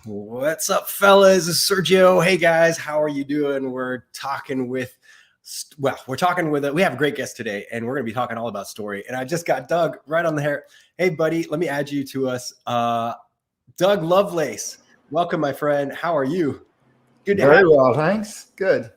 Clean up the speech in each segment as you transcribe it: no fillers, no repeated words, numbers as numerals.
What's up, fellas? It's Sergio. Hey, guys, how are you doing? We're talking with, we have a great guest today, and we're going to be talking all about story. And I just got Doug right on the hair. Hey, buddy, let me add you to us. Doug Lovelace, welcome, my friend. How are you? Good to have you. Very well, thanks. Good.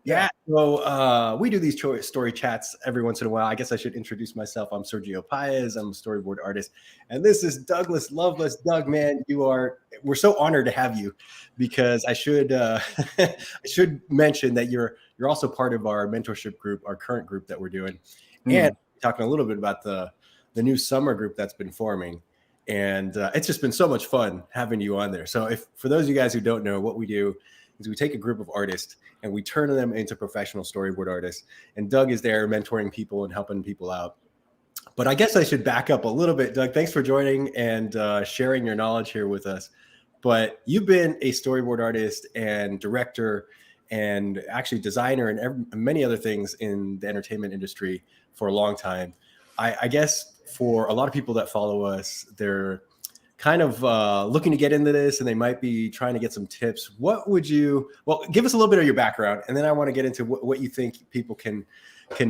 Yeah. So we do these story chats every once in a while. I guess I should introduce myself. I'm Sergio Paez. I'm a storyboard artist. And this is Douglas Lovelace. Doug, man, we're so honored to have you, because I should I should mention that you're also part of our mentorship group, our current group that we're doing. And talking a little bit about the new summer group that's been forming. And it's just been so much fun having you on there. So for those of you guys who don't know, what we do is we take a group of artists and we turn them into professional storyboard artists. And Doug is there mentoring people and helping people out. But I guess I should back up a little bit. Doug, thanks for joining and sharing your knowledge here with us. But you've been a storyboard artist and director and actually designer and many other things in the entertainment industry for a long time. I guess for a lot of people that follow us, they're kind of looking to get into this, and they might be trying to get some tips. Give us a little bit of your background, and then I want to get into what you think people can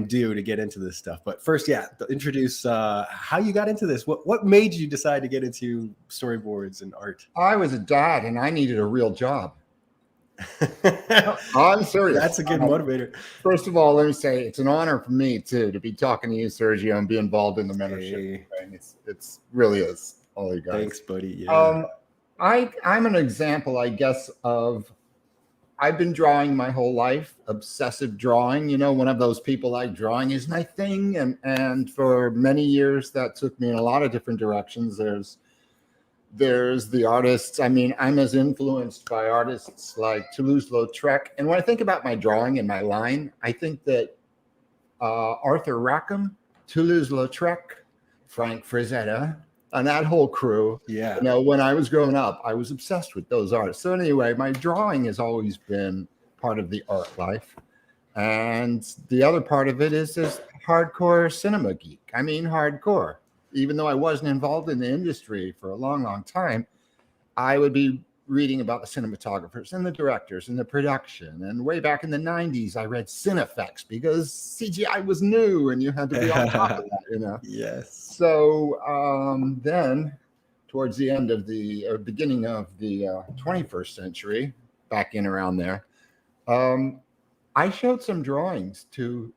do to get into this stuff. But first, introduce how you got into this. What made you decide to get into storyboards and art? I was a dad, and I needed a real job. I'm serious. That's a good motivator. First of all, let me say it's an honor for me too to be talking to you, Sergio, and be involved in the mentorship thing. It's really is. All you guys. Thanks, buddy. Yeah. I'm an example, I guess, of I've been drawing my whole life, obsessive drawing. You know, one of those people like drawing is my thing, and for many years that took me in a lot of different directions. There's the artists. I mean, I'm as influenced by artists like Toulouse-Lautrec. And when I think about my drawing and my line, I think that Arthur Rackham, Toulouse-Lautrec, Frank Frazetta, and that whole crew, you know, when I was growing up, I was obsessed with those artists. So anyway, my drawing has always been part of the art life. And the other part of it is this hardcore cinema geek. I mean, hardcore. Even though I wasn't involved in the industry for a long, long time, I would be reading about the cinematographers and the directors and the production. And way back in the 90s, I read Cinefex because CGI was new and you had to be on top of that, you know? Yes. So then towards the end of the beginning of the 21st century, back in around there, I showed some drawings to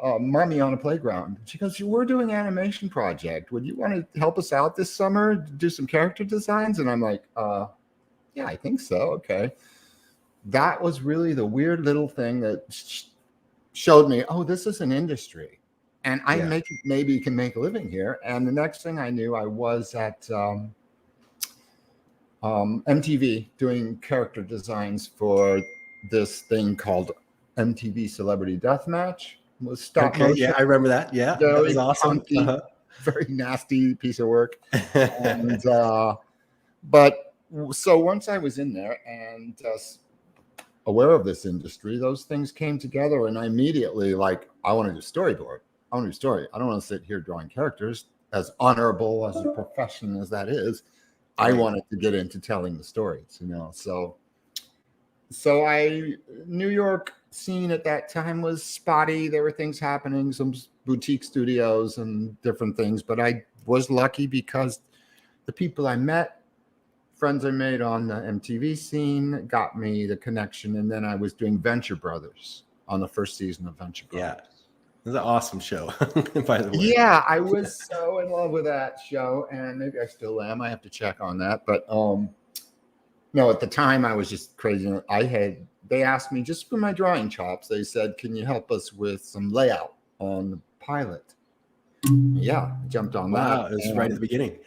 Mommy on a playground. She goes, "We're doing an animation project. Would you want to help us out this summer, do some character designs?" And I'm like, yeah, I think so. Okay. That was really the weird little thing that showed me, oh, this is an industry and I maybe can make a living here. And the next thing I knew, I was at MTV doing character designs for this thing called MTV Celebrity Deathmatch. It was stop motion. Yeah, I remember that. Yeah, that was awesome. Funky, very nasty piece of work. And but so once I was in there and aware of this industry, those things came together, and I immediately I want to do storyboard. I want to do story. I don't want to sit here drawing characters. As honorable as a profession as that is, I wanted to get into telling the stories, you know. So New York scene at that time was spotty. There were things happening, some boutique studios and different things, but I was lucky because the people I met, friends I made on the MTV scene, got me the connection. And then I was doing Venture Brothers on the first season of Venture Brothers. Yeah, it was an awesome show, by the way. Yeah, I was so in love with that show, and maybe I still am. I have to check on that. But no, at the time I was just crazy. They asked me just for my drawing chops. They said, "Can you help us with some layout on the pilot?" Yeah, I jumped on that. Wow, it was right at the beginning.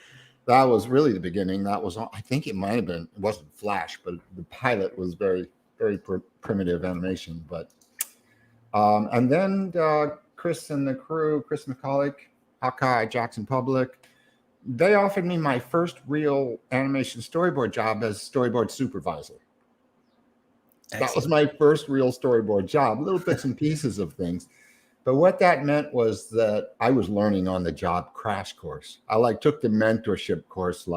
That was really the beginning. That was, I think it might have been, it wasn't Flash, but the pilot was very, very primitive animation. But, and then Chris and the crew, Chris McCulloch, Hawkeye, Jackson Public, they offered me my first real animation storyboard job as storyboard supervisor. Excellent. That was my first real storyboard job, little bits and pieces of things. But what that meant was that I was learning on the job crash course. I took the mentorship course,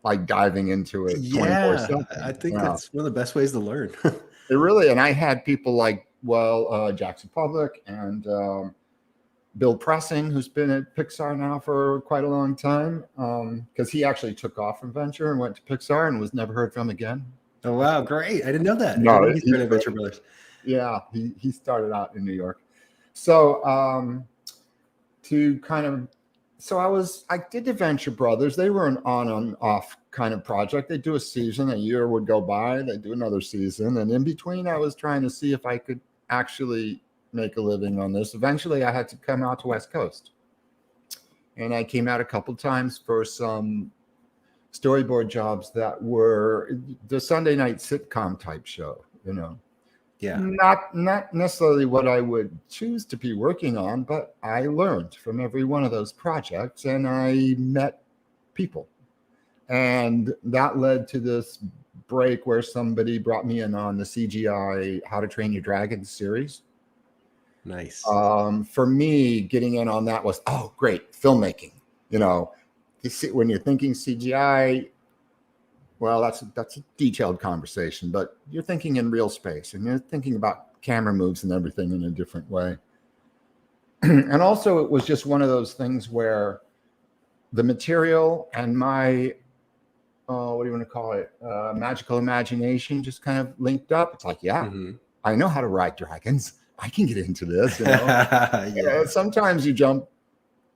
like diving into it Yeah, 24/7. I think Yeah, that's one of the best ways to learn. it really, and I had people like, Jackson Public and Bill Pressing, who's been at Pixar now for quite a long time, because he actually took off from Venture and went to Pixar and was never heard from again. Oh, wow, great. I didn't know that. I didn't know No, he started Venture Brothers. yeah, he started out in New York. So to kind of, so I did the Venture Brothers. They were an on and off kind of project. They do a season, a year would go by, they do another season, and in between, I was trying to see if I could actually make a living on this. Eventually, I had to come out to West Coast, and I came out a couple times for some storyboard jobs that were the Sunday night sitcom type show, you know. Yeah. Not necessarily what I would choose to be working on, but I learned from every one of those projects, and I met people. And that led to this break where somebody brought me in on the CGI How to Train Your Dragon series. Nice. For me, getting in on that was, oh, great, filmmaking. You know, you see, when you're thinking CGI, well, that's a detailed conversation, but you're thinking in real space and you're thinking about camera moves and everything in a different way. And also, it was just one of those things where the material and my, what do you want to call it, magical imagination just kind of linked up. It's like, yeah, I know how to ride dragons. I can get into this. You know? Yeah. Sometimes you jump.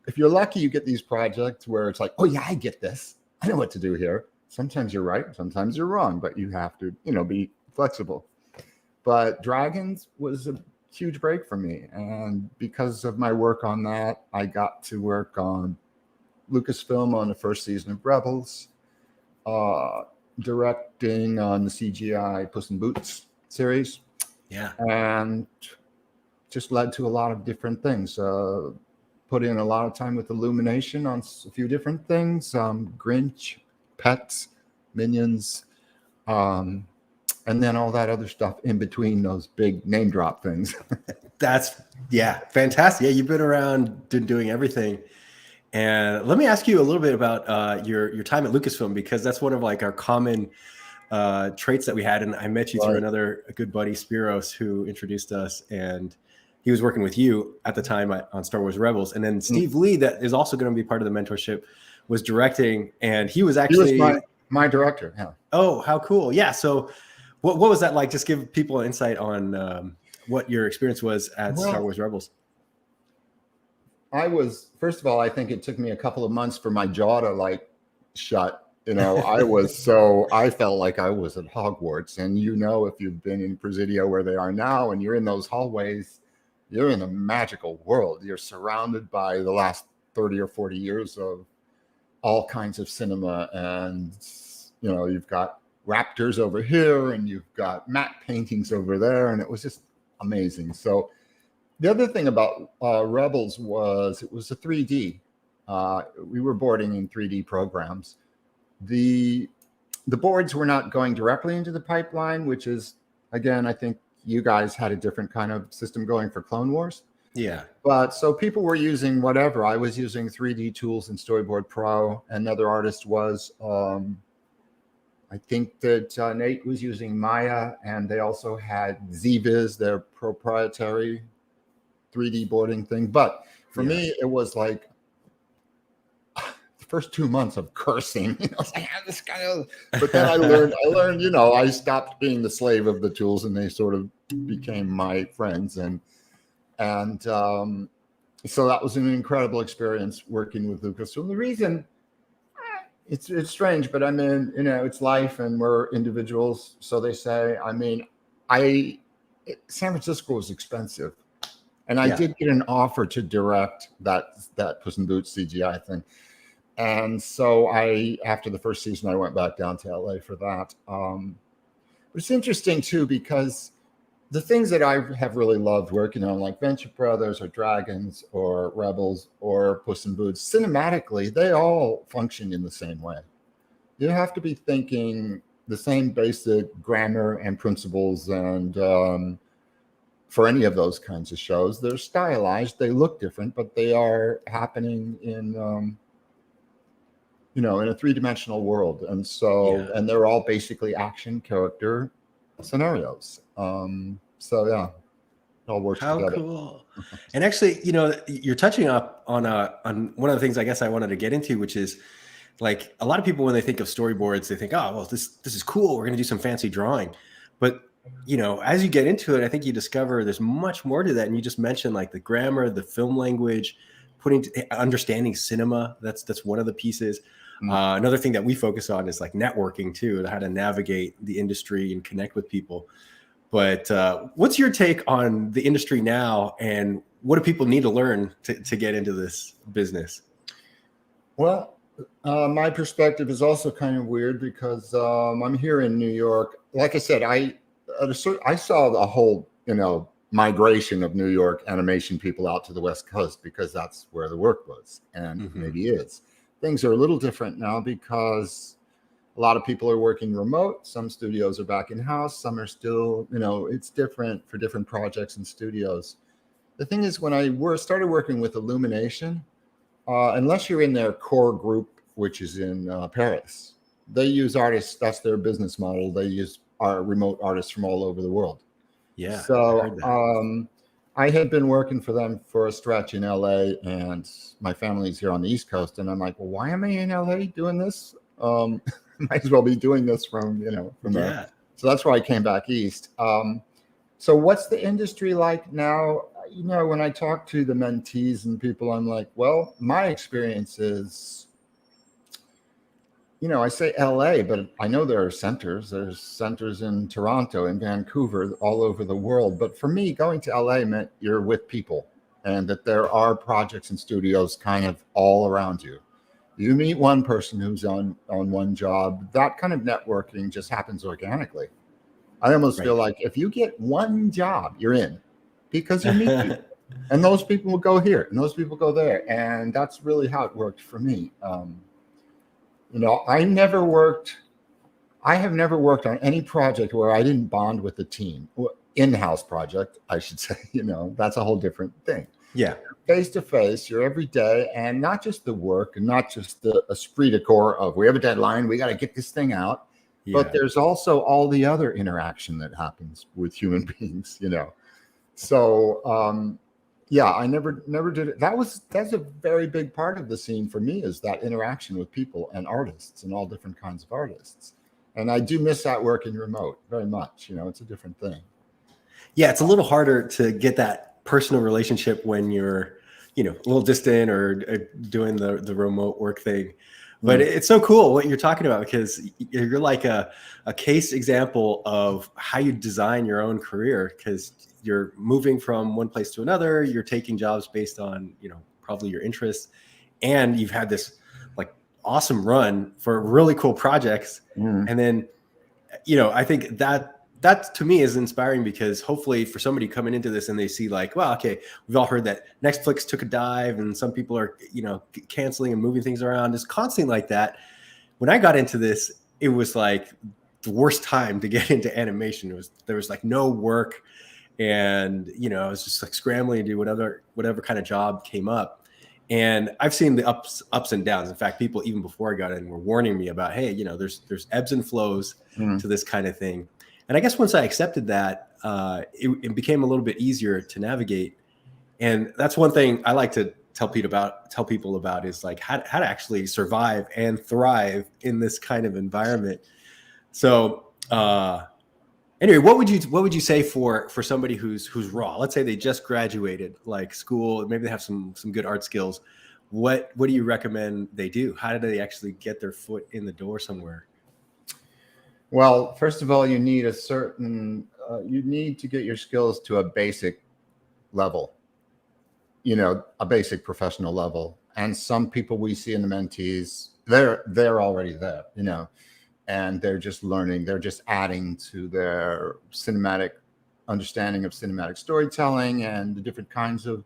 If you're lucky, you get these projects where it's like, oh yeah, I get this. I know what to do here. Sometimes you're right, sometimes you're wrong, but you have to, you know, be flexible. But Dragons was a huge break for me, and because of my work on that, I got to work on Lucasfilm on the first season of Rebels, directing on the CGI Puss in Boots series. Yeah. And just led to a lot of different things. Put in a lot of time with Illumination on a few different things, Grinch, Pets, Minions, and then all that other stuff in between those big name drop things. That's, yeah, fantastic. Yeah, you've been around doing everything. And let me ask you a little bit about your time at Lucasfilm, because that's one of like our common traits that we had. And I met you through another good buddy, Spiros, who introduced us, and he was working with you at the time on Star Wars Rebels. And then Steve Lee, that is also going to be part of the mentorship, was directing, and he was actually my director. Yeah. Oh, how cool. Yeah. So what was that like? Just give people an insight on what your experience was at Star Wars Rebels. First of all, I think it took me a couple of months for my jaw to like shut. You know, I felt like I was at Hogwarts. And you know, if you've been in Presidio where they are now and you're in those hallways, you're in a magical world. You're surrounded by the last 30 or 40 years of all kinds of cinema. And, you know, you've got raptors over here and you've got matte paintings over there. And it was just amazing. So the other thing about Rebels was it was a 3D. We were boarding in 3D programs. The boards were not going directly into the pipeline, which is, again, I think you guys had a different kind of system going for Clone Wars. Yeah. But so people were using whatever. I was using 3D tools in Storyboard Pro. Another artist was, I think that Nate was using Maya, and they also had ZViz, their proprietary 3D boarding thing. But for me, it was like the first 2 months of cursing. You know, it's like, this kind of. But then I learned. You know, I stopped being the slave of the tools, and they sort of became my friends. And so that was an incredible experience working with Lucasfilm. The reason it's strange, but I mean, you know, it's life, and we're individuals, so they say. I mean, San Francisco was expensive, and I did get an offer to direct that Puss in Boots CGI thing. And so after the first season, I went back down to LA for that. But it's interesting too, because the things that I have really loved working on, like Venture Brothers or Dragons or Rebels or Puss in Boots, cinematically, they all function in the same way. You have to be thinking the same basic grammar and principles. And for any of those kinds of shows, they're stylized, they look different, but they are happening in in a three-dimensional world. And so, and they're all basically action character scenarios. So yeah, it all works How together. cool. And actually, you're touching up on one of the things I guess I wanted to get into, which is like a lot of people, when they think of storyboards, they think, oh, well, this is cool. We're going to do some fancy drawing. But, as you get into it, I think you discover there's much more to that. And you just mentioned like the grammar, the film language, understanding cinema. That's one of the pieces. Another thing that we focus on is like networking too, how to navigate the industry and connect with people. But what's your take on the industry now, and what do people need to learn to get into this business? Well, my perspective is also kind of weird because I'm here in New York. Like I said, I saw the whole, migration of New York animation people out to the West Coast because that's where the work was, and maybe is. Things are a little different now because a lot of people are working remote. Some studios are back in house. Some are still, it's different for different projects and studios. The thing is, when I started working with Illumination, unless you're in their core group, which is in Paris, they use artists. That's their business model. They use remote artists from all over the world. Yeah. So I had been working for them for a stretch in LA, and my family's here on the East Coast. And I'm like, well, why am I in LA doing this? Might as well be doing this from there. So that's why I came back East. So what's the industry like now? When I talk to the mentees and people, I'm like, well, my experience is, I say LA, but I know there are centers. There's centers in Toronto, in Vancouver, all over the world. But for me, going to LA meant you're with people, and that there are projects and studios kind of all around you. You meet one person who's on one job, that kind of networking just happens organically. I almost feel like if you get one job, you're in, because you meet people. And those people will go here and those people go there. And that's really how it worked for me. I have never worked on any project where I didn't bond with the team. In-house project, I should say, that's a whole different thing. Yeah. Face to face, you're every day, and not just the work and not just the esprit de corps of we have a deadline, we got to get this thing out. Yeah. But there's also all the other interaction that happens with human beings, So, I never did it. That's a very big part of the scene for me, is that interaction with people and artists and all different kinds of artists. And I do miss that working remote very much. It's a different thing. Yeah, it's a little harder to get that personal relationship when you're, a little distant or doing the remote work thing. But it's so cool what you're talking about, because you're like a case example of how you design your own career, because you're moving from one place to another. You're taking jobs based on, probably your interests. And you've had this like awesome run for really cool projects. And then, I think that to me is inspiring, because hopefully for somebody coming into this and they see like, well, okay, we've all heard that Netflix took a dive and some people are, canceling and moving things around. It's constantly like that. When I got into this, it was like the worst time to get into animation. There was like no work, and, I was just like scrambling to do whatever kind of job came up. And I've seen the ups and downs. In fact, people even before I got in were warning me about, hey, there's ebbs and flows to this kind of thing. And I guess once I accepted that, it became a little bit easier to navigate. And that's one thing I like to tell people about is like how to actually survive and thrive in this kind of environment. So anyway, what would you say for somebody who's raw? Let's say they just graduated like school, maybe they have some good art skills. What do you recommend they do? How do they actually get their foot in the door somewhere? Well, first of all, you need you need to get your skills to a basic level, a basic professional level. And some people we see in the mentees, they're already there, and they're just learning. They're just adding to their cinematic understanding of cinematic storytelling and the different kinds of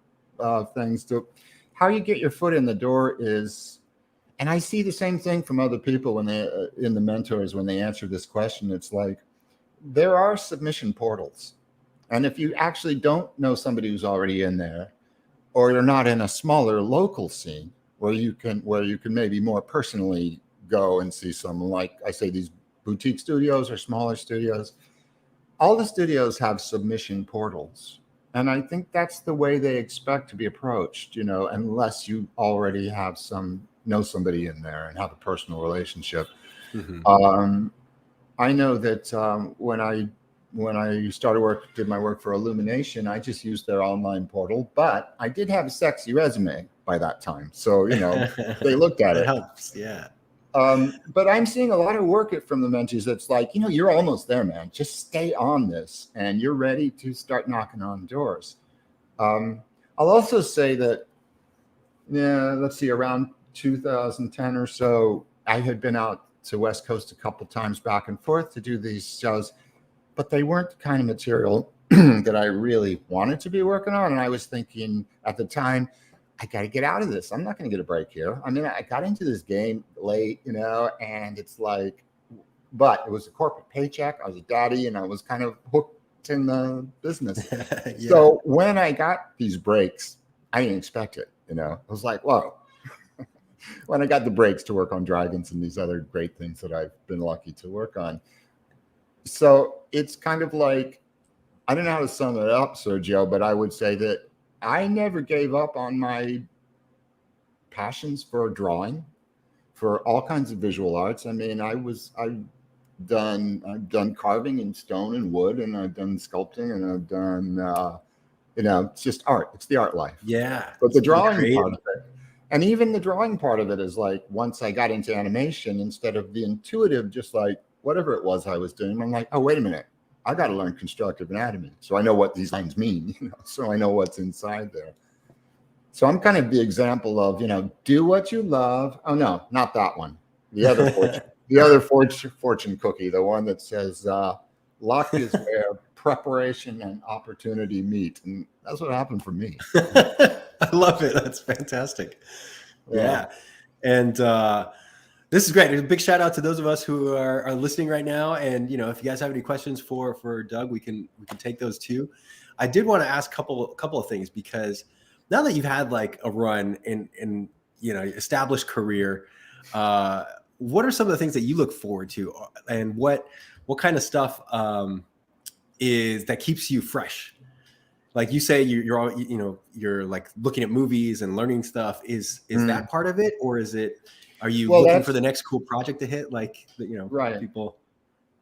things. So how you get your foot in the door is, and I see the same thing from other people when they in the mentors, when they answer this question. It's like there are submission portals. And if you actually don't know somebody who's already in there, or you're not in a smaller local scene, where you can maybe more personally go and see some, like I say, these boutique studios or smaller studios. All the studios have submission portals. And I think that's the way they expect to be approached, unless you already know somebody in there and have a personal relationship. I know that when I did my work for Illumination, I just used their online portal, but I did have a sexy resume by that time. So, they looked at That it. helps. Yeah. But I'm seeing a lot of work from the mentees that's like, you're almost there, man. Just stay on this and you're ready to start knocking on doors. I'll also say that, let's see, around 2010 or so, I had been out to West Coast a couple times back and forth to do these shows, but they weren't the kind of material that I really wanted to be working on. And I was thinking at the time, I got to get out of this. I'm not going to get a break here. I mean, I got into this game late, and it's like, but it was a corporate paycheck. I was a daddy and I was kind of hooked in the business. Yeah. So when I got these breaks, I didn't expect it. I was like, whoa. When I got the breaks to work on Dragons and these other great things that I've been lucky to work on. So it's kind of like, I don't know how to sum it up, Sergio, but I would say that I never gave up on my passions for drawing, for all kinds of visual arts. I mean, I've done carving in stone and wood, and I've done sculpting, and I've done, it's just art. It's the art life. Yeah. But the drawing part of it, and even the drawing part of it is like, once I got into animation, instead of the intuitive, just like whatever it was I was doing, I'm like, oh, wait a minute. I got to learn constructive anatomy. So I know what these lines mean, so I know what's inside there. So I'm kind of the example of, do what you love. Oh, no, not that one. The other fortune cookie, the one that says, luck is where preparation and opportunity meet. And that's what happened for me. I love it. That's fantastic. Yeah. And this is great. A big shout out to those of us who are listening right now. And, if you guys have any questions for Doug, we can take those too. I did want to ask a couple of things, because now that you've had like a run in established career, what are some of the things that you look forward to, and what kind of stuff is that keeps you fresh? Like you say, you're like looking at movies and learning stuff. Is that part of it, or is it? Are you looking for the next cool project to hit? Like, right. People.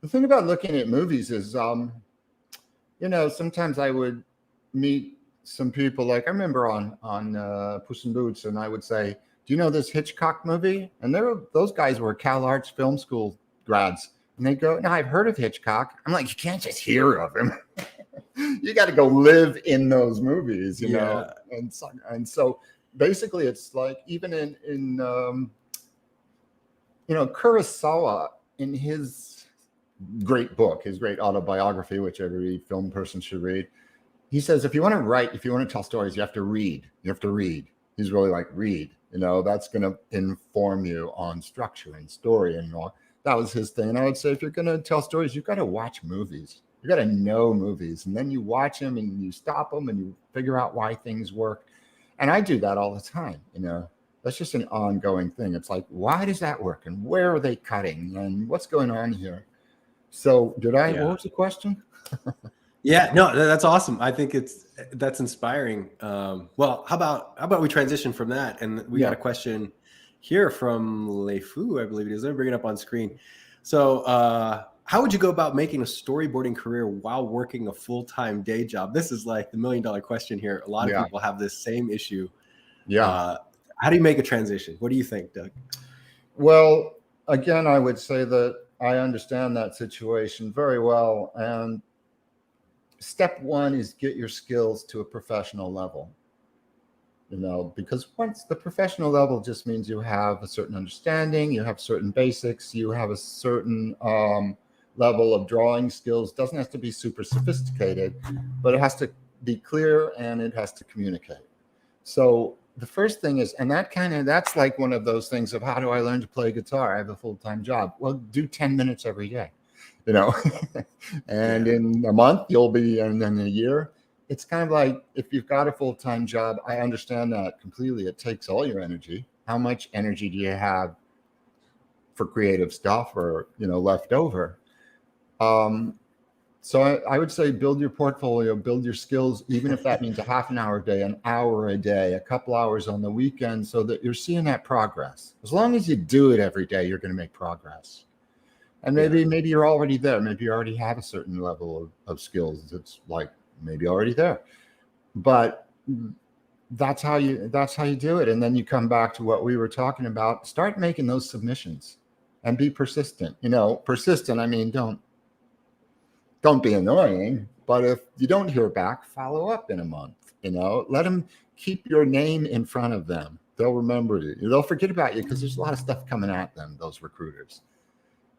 The thing about looking at movies is, sometimes I would meet some people. Like I remember on Puss in Boots, and I would say, "Do you know this Hitchcock movie?" And those guys were Cal Arts Film School grads, and they go, "No, I've heard of Hitchcock." I'm like, "You can't just hear of him. You got to go live in those movies, know." And so basically, it's like even in Kurosawa, in his great book, his great autobiography, which every film person should read, he says, if you want to tell stories, you have to read. You have to read. He's really like, read. That's going to inform you on structure and story and all. That was his thing. And I would say, if you're going to tell stories, you've got to watch movies. You got to know movies. And then you watch them and you stop them and you figure out why things work. And I do that all the time, That's just an ongoing thing. It's like, why does that work? And where are they cutting? And what's going on here? So what was the question? Yeah, no, that's awesome. I think that's inspiring. Well, how about we transition from that? And we got a question here from Leifu, I believe it is. Let me bring it up on screen. So how would you go about making a storyboarding career while working a full-time day job? This is like the $1 million question here. A lot of people have this same issue. Yeah. How do you make a transition? What do you think, Doug? Well, again, I would say that I understand that situation very well. And step one is get your skills to a professional level. Because once the professional level just means you have a certain understanding, you have certain basics, you have a certain level of drawing skills. Doesn't have to be super sophisticated, but it has to be clear and it has to communicate. So the first thing is, and that's like one of those things of, how do I learn to play guitar? I have a full-time job. Well, do 10 minutes every day, and in a month and then a year. It's kind of like, if you've got a full-time job, I understand that completely. It takes all your energy. how much energy do you have for creative stuff or, left over? So I would say build your portfolio, build your skills, even if that means a half an hour a day, an hour a day, a couple hours on the weekend, so that you're seeing that progress. As long as you do it every day, you're going to make progress. And maybe you're already there. Maybe you already have a certain level of skills. It's like maybe already there. But that's how you do it. And then you come back to what we were talking about. Start making those submissions and be persistent. Persistent, I mean, don't be annoying, but if you don't hear back, follow up in a month. Let them keep your name in front of them. They'll remember you. They'll forget about you because there's a lot of stuff coming at them, those recruiters.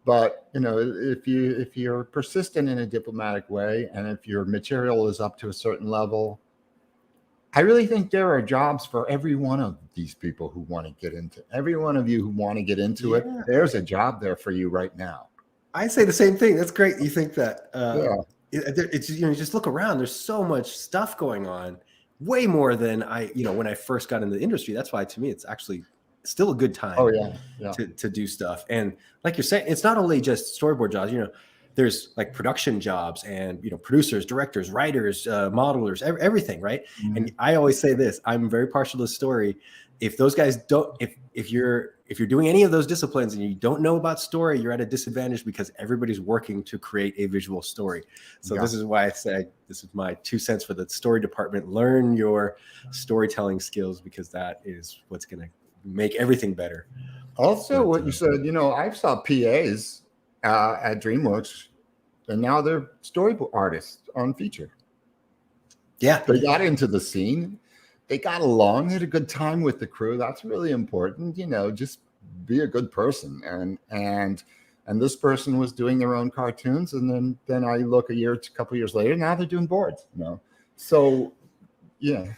But if you're persistent in a diplomatic way, and if your material is up to a certain level, I really think there are jobs for every one of these people who want to get into. Every one of you who want to get into it, there's a job there for you right now. I say the same thing. That's great. You think that? It's you just look around. There's so much stuff going on, way more than when I first got into the industry. That's why to me it's actually still a good time. To do stuff. And like you're saying, it's not only just storyboard jobs. There's like production jobs and producers, directors, writers, modelers, everything, right? Mm-hmm. And I always say this: I'm very partial to story. If those guys don't, if you're doing any of those disciplines and you don't know about story, you're at a disadvantage because everybody's working to create a visual story. So this is why I say this is my 2 cents for the story department. Learn your storytelling skills, because that is what's going to make everything better. Also, what you said, I saw PAs at DreamWorks, and now they're storyboard artists on feature. Yeah, they got into the scene. They got along, they had a good time with the crew. That's really important. Just be a good person. And this person was doing their own cartoons, and then I look a couple years later, now they're doing boards. So yeah.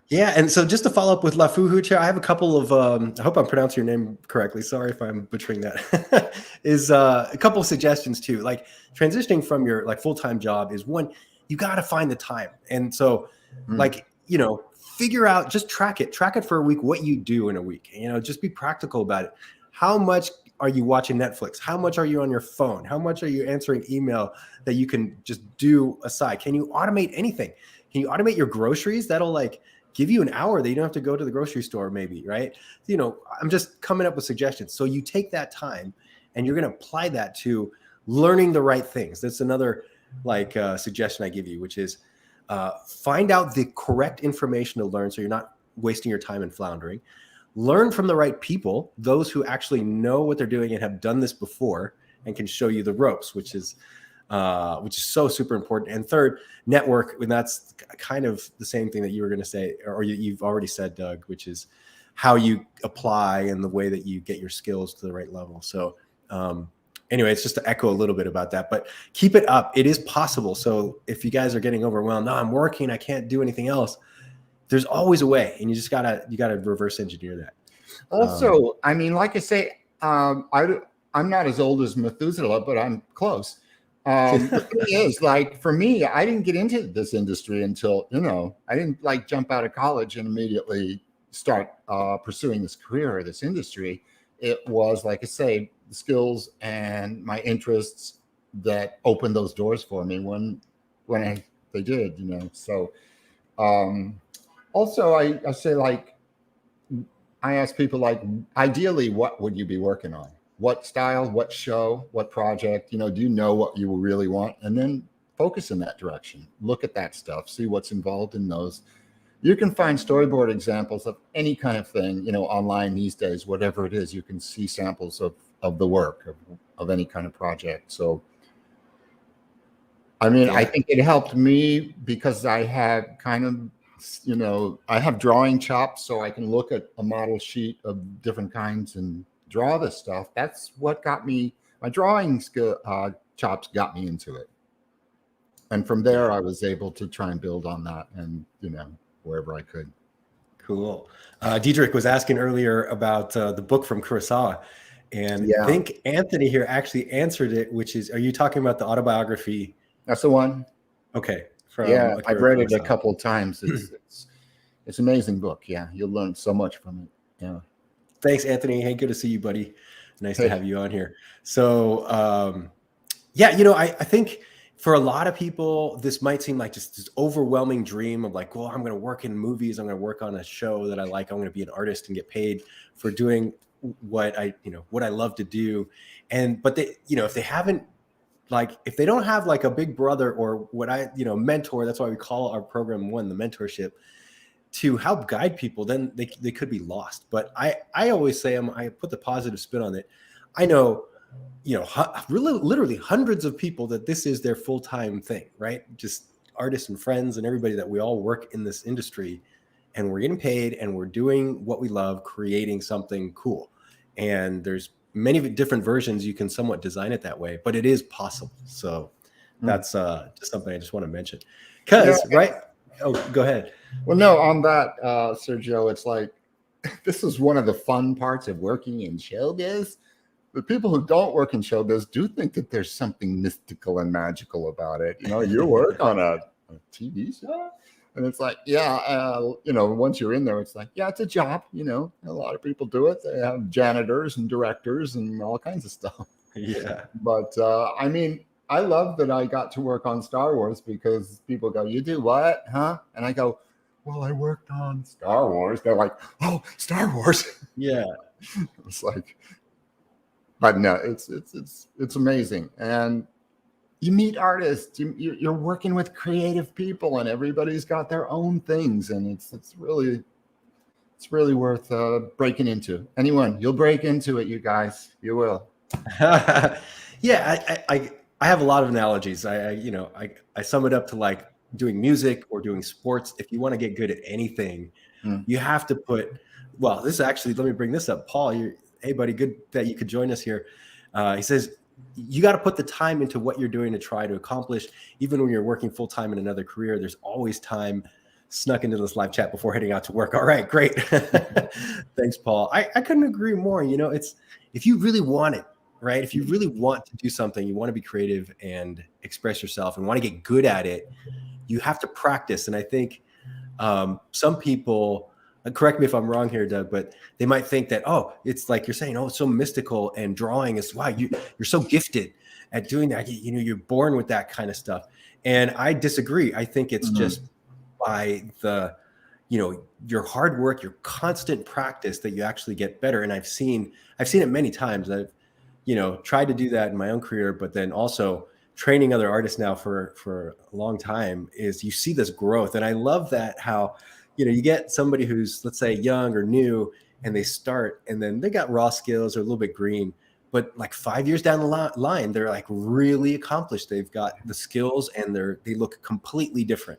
Yeah, and so just to follow up with Lafuhucha, I have a couple of I hope I'm pronouncing your name correctly. Sorry if I'm butchering that. Is a couple of suggestions too. Like transitioning from your full-time job is one, you got to find the time. And so figure out, just track it for a week, what you do in a week. Just be practical about it. How much are you watching Netflix? How much are you on your phone? How much are you answering email that you can just do aside? Can you automate anything? Can you automate your groceries? That'll give you an hour that you don't have to go to the grocery store, maybe, right? I'm just coming up with suggestions. So you take that time and you're going to apply that to learning the right things. That's another suggestion I give you, which is find out the correct information to learn so you're not wasting your time and floundering. Learn from the right people, those who actually know what they're doing and have done this before and can show you the ropes, which is so super important. And third, network, and that's kind of the same thing that you were going to say, or you've already said, Doug, which is how you apply and the way that you get your skills to the right level. So anyway, it's just to echo a little bit about that, but keep it up. It is possible. So if you guys are getting overwhelmed, no, I'm working, I can't do anything else, there's always a way, and you just gotta reverse engineer that. Also, I mean, like I say, I'm not as old as Methuselah, but I'm close. The thing is, for me, I didn't get into this industry until, I didn't jump out of college and immediately start pursuing this career or this industry. It was, like I say, the skills and my interests that opened those doors for me when they did, So also I say, I ask people, ideally, what would you be working on? What style, what show, what project, do you know what you really want? And then focus in that direction. Look at that stuff, see what's involved in those. You can find storyboard examples of any kind of thing, online these days, whatever it is. You can see samples of the work of any kind of project. So, I mean, I think it helped me because I had kind of, I have drawing chops, so I can look at a model sheet of different kinds and draw this stuff. That's what got me, my drawing skill chops got me into it. And from there, I was able to try and build on that and, wherever I could. Cool. Diedrich was asking earlier about the book from Kurosawa. And I think Anthony here actually answered it, which is, are you talking about the autobiography? That's the one. Okay. I've read it a couple of times. It's an amazing book. Yeah. You'll learn so much from it. Yeah. Thanks, Anthony. Hey, good to see you, buddy. Nice to Hey, have you on here. So, yeah, you know, I think for a lot of people, this might seem like just this overwhelming dream of like, well, I'm going to work in movies. I'm going to work on a show that I like. I'm going to be an artist and get paid for doing what what I love to do. But they, if they haven't, like, if they don't have like a big brother or what mentor, that's why we call our program one, the mentorship, to help guide people, then they could be lost. But I always say, I put the positive spin on it. I know, really, literally hundreds of people that this is their full-time thing, right? Just artists and friends and everybody that we all work in this industry, and we're getting paid and we're doing what we love, creating something cool. And there's many different versions. You can somewhat design it that way, but it is possible. So that's just something I just want to mention. Because, right? Oh, go ahead. well, no, on that, Sergio, it's like, this is one of the fun parts of working in showbiz. The people who don't work in showbiz do think that there's something mystical and magical about it. You work on a TV show, and it's like, once you're in there, it's like, yeah, it's a job. A lot of people do it. They have janitors and directors and all kinds of stuff. Yeah. But I mean, I love that I got to work on Star Wars, because people go, you do what, huh? And I go, well, I worked on Star Wars. They're like, oh, Star Wars. Yeah. It's like, but no, it's amazing. And you meet artists, you're working with creative people, and everybody's got their own things. And it's really worth breaking into. Anyone, you'll break into it, you guys, you will. Yeah. I have a lot of analogies. I sum it up to like doing music or doing sports. If you want to get good at anything, you have to well, this actually, let me bring this up. Paul, hey buddy, good that you could join us here. He says, you got to put the time into what you're doing to try to accomplish. Even when you're working full-time in another career, there's always time. Snuck into this live chat before heading out to work. All right, great. Thanks, Paul. I couldn't agree more. It's, if you really want it, right? If you really want to do something, you want to be creative and express yourself and want to get good at it, you have to practice. And I think some people, correct me if I'm wrong here, Doug, but they might think that, oh, it's like you're saying, oh, it's so mystical, and drawing is, wow, you're so gifted at doing that. You're born with that kind of stuff. And I disagree. I think it's just by your hard work, your constant practice, that you actually get better. And I've seen it many times. I've tried to do that in my own career, but then also training other artists now for a long time, is you see this growth. And I love that, how you get somebody who's, let's say, young or new, and they start, and then they got raw skills or a little bit green, but like 5 years down the line, they're like really accomplished. They've got the skills, and they look completely different.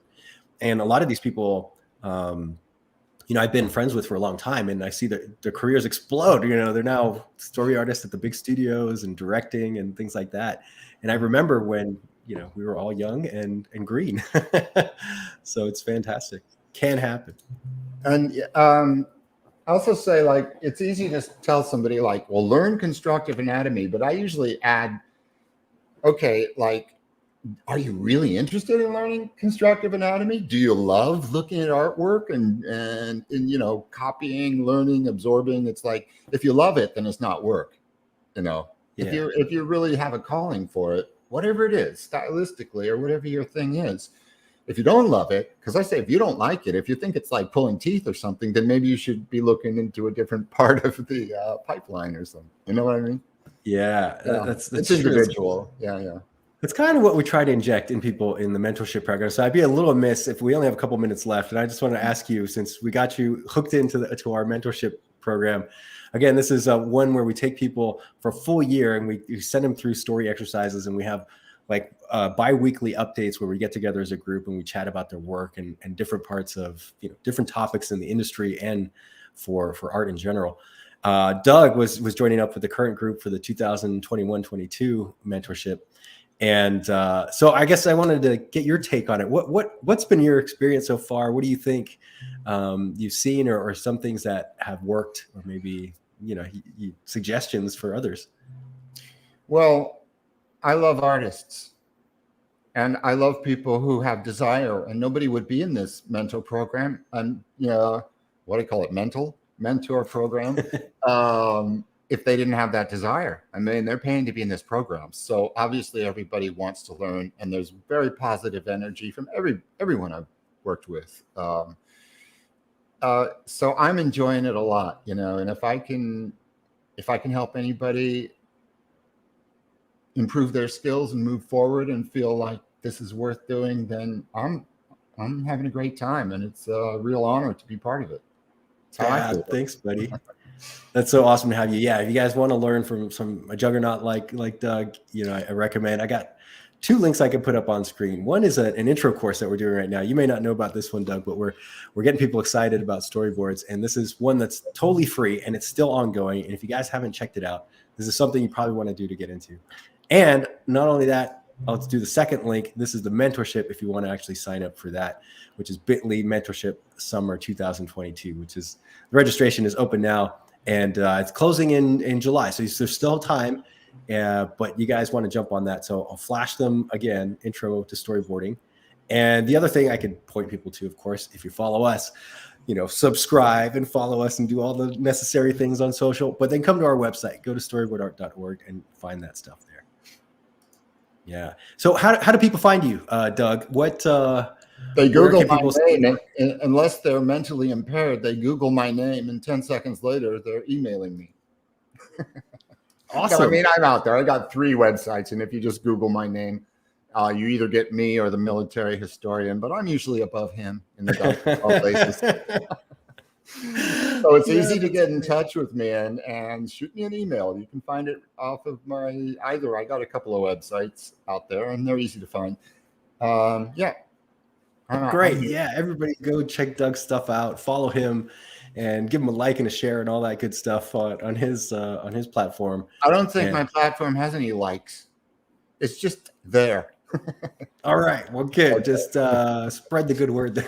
And a lot of these people, I've been friends with for a long time, and I see their careers explode. They're now story artists at the big studios and directing and things like that. And I remember when, we were all young and green. So it's fantastic. Can happen. And I also say, like, it's easy to tell somebody like, well, learn constructive anatomy, but I usually add, okay, like, are you really interested in learning constructive anatomy? Do you love looking at artwork and copying, learning, absorbing? It's like, if you love it, then it's not work. Yeah. If you really have a calling for it, whatever it is, stylistically or whatever your thing is. If you don't love it, because I say, if you don't like it, if you think it's like pulling teeth or something, then maybe you should be looking into a different part of the pipeline or something. You know what I mean? Yeah. That's it's individual. Yeah. It's kind of what we try to inject in people in the mentorship program. So I'd be a little amiss if we only have a couple minutes left. And I just want to ask you, since we got you hooked into to our mentorship program, again, this is one where we take people for a full year, and we send them through story exercises, and we have like bi-weekly updates where we get together as a group and we chat about their work and different parts of different topics in the industry and for art in general. Doug was joining up with the current group for the 2021-22 mentorship. And so I guess I wanted to get your take on it. What's been your experience so far? What do you think you've seen, or some things that have worked, or maybe suggestions for others? Well, I love artists, and I love people who have desire, and nobody would be in this mental program. And what do you call it? Mental? mentor program if they didn't have that desire. I mean, they're paying to be in this program. So obviously everybody wants to learn, and there's very positive energy from everyone I've worked with. So I'm enjoying it a lot, you know, and if I can help anybody improve their skills and move forward and feel like this is worth doing, then I'm having a great time, and it's a real honor to be part of it. Yeah, thanks, buddy. That's so awesome to have you. Yeah, if you guys want to learn from a juggernaut like Doug, you know, I recommend. I got 2 links I can put up on screen. One is an intro course that we're doing right now. You may not know about this one, Doug, but we're getting people excited about storyboards, and this is one that's totally free and it's still ongoing. And if you guys haven't checked it out, this is something you probably want to do to get into. And not only that, I'll do the second link. This is the mentorship if you want to actually sign up for that, which is bit.ly mentorship summer 2022, which is the registration is open now, and it's closing in July. So there's still time, but you guys want to jump on that. So I'll flash them again, intro to storyboarding. And the other thing I could point people to, of course, if you follow us, you know, subscribe and follow us and do all the necessary things on social, but then come to our website, go to storyboardart.org and find that stuff there. Yeah. So how do people find you, Doug? What they Google my name, unless they're mentally impaired. They Google my name, and 10 seconds later, they're emailing me. Awesome. I mean, I'm out there. I got 3 websites, and if you just Google my name, you either get me or the military historian. But I'm usually above him in the all places. So it's easy to get in touch with me and shoot me an email. You can find it off of I got a couple of websites out there, and they're easy to find. Yeah. Great. Yeah. Everybody go check Doug's stuff out, follow him, and give him a like and a share and all that good stuff on his platform. I don't think my platform has any likes. It's just there. All right. Well, good. Okay. Just spread the good word.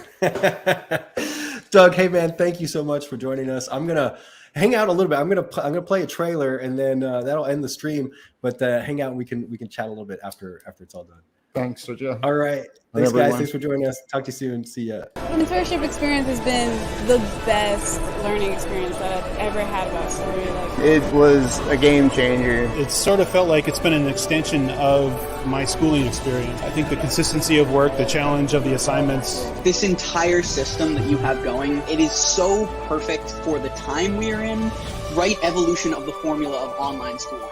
Doug, hey man, thank you so much for joining us. I'm gonna hang out a little bit. I'm gonna play a trailer, and then that'll end the stream. But hang out, and we can chat a little bit after it's all done. Thanks, Sergio. All right. Thanks, guys. Thanks for joining us. Talk to you soon. See ya. The mentorship experience has been the best learning experience that I've ever had about story. It was a game changer. It sort of felt like it's been an extension of my schooling experience. I think the consistency of work, the challenge of the assignments. This entire system that you have going, it is so perfect for the time we are in. Right evolution of the formula of online schooling.